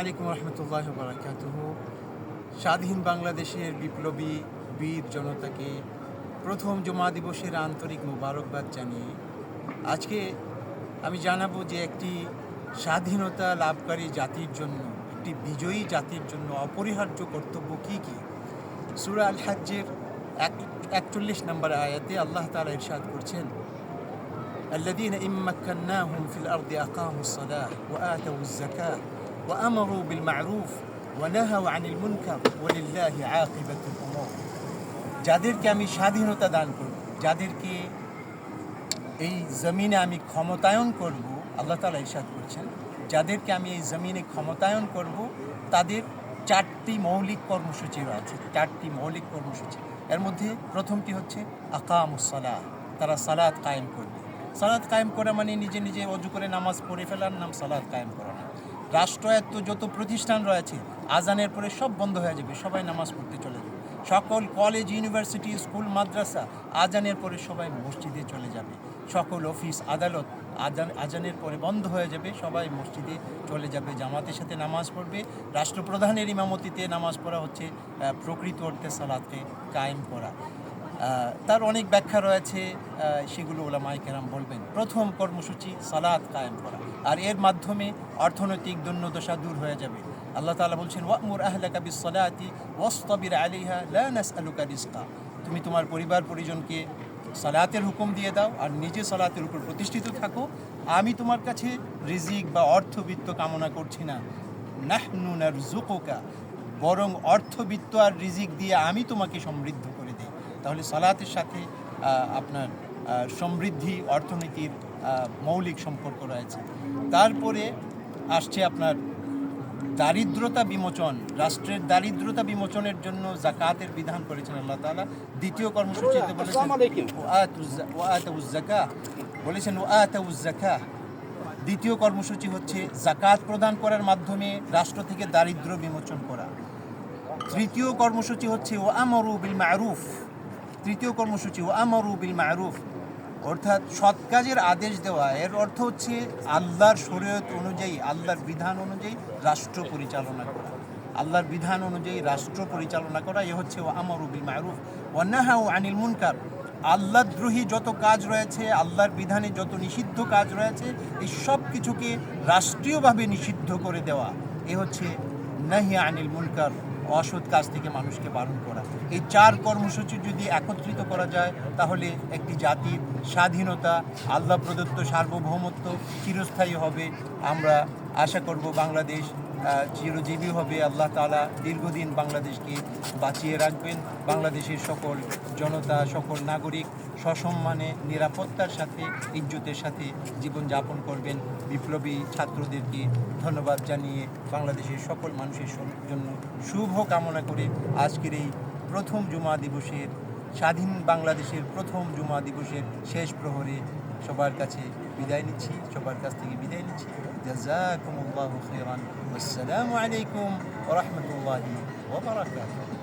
আলাইকুম রহমতুল্লাহ বারাকাতুহ। স্বাধীন বাংলাদেশের বিপ্লবী বীর জনতাকে প্রথম জুমা দিবসের আন্তরিক মোবারকবাদ জানিয়ে আজকে আমি জানাবো যে একটি স্বাধীনতা লাভকারী জাতির জন্য, একটি বিজয়ী জাতির জন্য অপরিহার্য কর্তব্য কী কী। সূরা আল হজ্জের 41 নম্বর আয়াতে আল্লাহ তাআলা ইরশাদ করছেন, الذين إن مكناهم في الأرض أقاموا الصلاة وآتوا الزكاة وأمروا بالمعروف ونهوا عن المنكر ولله عاقبة الأمور। যাদেরকে আমি স্বাধীনতা দান করব, যাদেরকে এই জমিনে আমি ক্ষমতায়ন করব, আল্লাহ তাআলা ইরশাদ করছেন যাদেরকে আমি এই জমিনে ক্ষমতায়ন করব তাদের 4টি মৌলিক কর্মসূচি রয়েছে। 4টি মৌলিক কর্মসূচি, এর মধ্যে প্রথমটি হচ্ছে আকামুস সালাহ, তারা সালাত কায়েম করবে। সালাত কায়েম করা মানে নিজে নিজে অজু করে নামাজ পড়ে ফেলার নাম সালাত কায়েম করা না। রাষ্ট্রায়ত্ত যত প্রতিষ্ঠান রয়েছে আজানের পরে সব বন্ধ হয়ে যাবে, সবাই নামাজ পড়তে চলে যাবে। সকল কলেজ, ইউনিভার্সিটি, স্কুল, মাদ্রাসা আজানের পরে সবাই মসজিদে চলে যাবে। সকল অফিস আদালত আজানের পরে বন্ধ হয়ে যাবে, সবাই মসজিদে চলে যাবে, জামাতের সাথে নামাজ পড়বে। রাষ্ট্রপ্রধানের ইমামতিতে নামাজ পড়া হচ্ছে প্রকৃত অর্থে সালাতকে কায়েম করা। তার অনেক ব্যাখ্যা রয়েছে, সেগুলো ওলামায়ে কেরাম বলবেন। প্রথম কর্মসূচি সালাত কায়েম করা, আর এর মাধ্যমে অর্থনৈতিক দৈন্যদশা দূর হয়ে যাবে। আল্লাহ তাআলা বলছেন, ওয়া'মুর আহলাকা বিস-সালাতি ওয়াসতাবির আলাইহা লা নাসআলুকা রিজকা। তুমি তোমার পরিবার পরিজনকে সালাতের হুকুম দিয়ে দাও আর নিজে সালাতের উপর প্রতিষ্ঠিত থাকো। আমি তোমার কাছে রিজিক বা অর্থবিত্ত কামনা করছি না। নাহনু নারযুকুকা, বরং অর্থবিত্ত আর রিজিক দিয়ে আমি তোমাকে সমৃদ্ধ করে দিই। তাহলে সালাতের সাথে আপনার সমৃদ্ধি, অর্থনীতির মৌলিক সম্পর্ক রয়েছে। তারপরে আসছে আপনার দারিদ্রতা বিমোচন। রাষ্ট্রের দারিদ্রতা বিমোচনের জন্য যাকাতের বিধান করেছেন আল্লাহ তাআলা। দ্বিতীয় কর্মসূচিতে বলেছেন ওয়াআতুজ যাকাহ, বলেছেন ওয়াআতুজ যাকাহ। দ্বিতীয় কর্মসূচি হচ্ছে যাকাত প্রদান করার মাধ্যমে রাষ্ট্র থেকে দারিদ্র বিমোচন করা। তৃতীয় কর্মসূচি হচ্ছে ওয়া'মারু বিল মা'রুফ। তৃতীয় কর্মসূচি ওয়া'মারু বিল মা'রুফ, অর্থাৎ সৎ কাজের আদেশ দেওয়া। এর অর্থ হচ্ছে আল্লাহর শরীয়ত অনুযায়ী, আল্লাহর বিধান অনুযায়ী রাষ্ট্র পরিচালনা করা। আল্লাহর বিধান অনুযায়ী রাষ্ট্র পরিচালনা করা, এ হচ্ছে ওয়া'মারু বিল মা'রুফ ওয়া নাহাউ আনিল মুনকার। আল্লাহদ্রোহী যত কাজ রয়েছে, আল্লাহর বিধানে যত নিষিদ্ধ কাজ রয়েছে, এই সব কিছুকে রাষ্ট্রীয়ভাবে নিষিদ্ধ করে দেওয়া, এ হচ্ছে নাহি আনিল মুনকার, অসৎ কাজ থেকে মানুষকে বারণ করা। এই 4 কর্মসূচি যদি একত্রিত করা যায় তাহলে একটি জাতির স্বাধীনতা, আল্লাহ প্রদত্ত সার্বভৌমত্ব চিরস্থায়ী হবে। আমরা আশা করব বাংলাদেশ চিরজীবী হবে। আল্লাহ তাআলা দীর্ঘদিন বাংলাদেশকে বাঁচিয়ে রাখবেন। বাংলাদেশের সকল জনতা, সকল নাগরিক সসম্মানে, নিরাপত্তার সাথে, ইজ্জতের সাথে জীবনযাপন করবেন। বিপ্লবী ছাত্রদেরকে ধন্যবাদ জানিয়ে বাংলাদেশের সকল মানুষের জন্য শুভ কামনা করে আজকের এই প্রথম জুমা দিবসের, স্বাধীন বাংলাদেশের প্রথম জুমা দিবসের শেষ প্রহরে সবার কাছে বিদায় নিচ্ছি, সবার কাছ থেকে বিদায় নিচ্ছি। জাযাকুমুল্লাহু খাইরান। আসসালামু আলাইকুম ওয়া রাহমাতুল্লাহি ওয়া বারাকাতুহু।